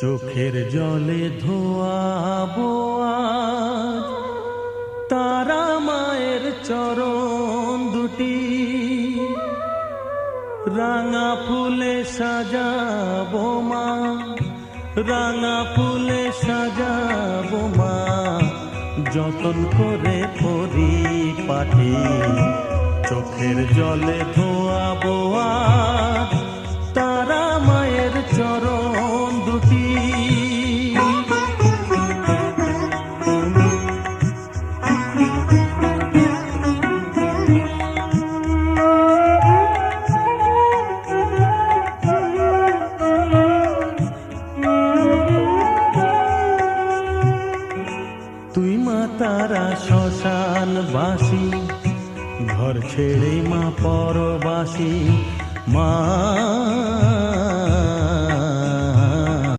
চোখের জলে ধোয়াবো আজ তারা মায়ের চরণ দুটি, রাঙা ফুলে সাজাবো মা, রাঙা ফুলে সাজাবো মা, যতন করে পরিপাটি। চোখের জলে ধোয়াবো আজ তারা মায়ের চরণ দুটি। তুই মা তারা শ্মশানবাসী, ঘর ছেড়ে মা পরবাসী, মা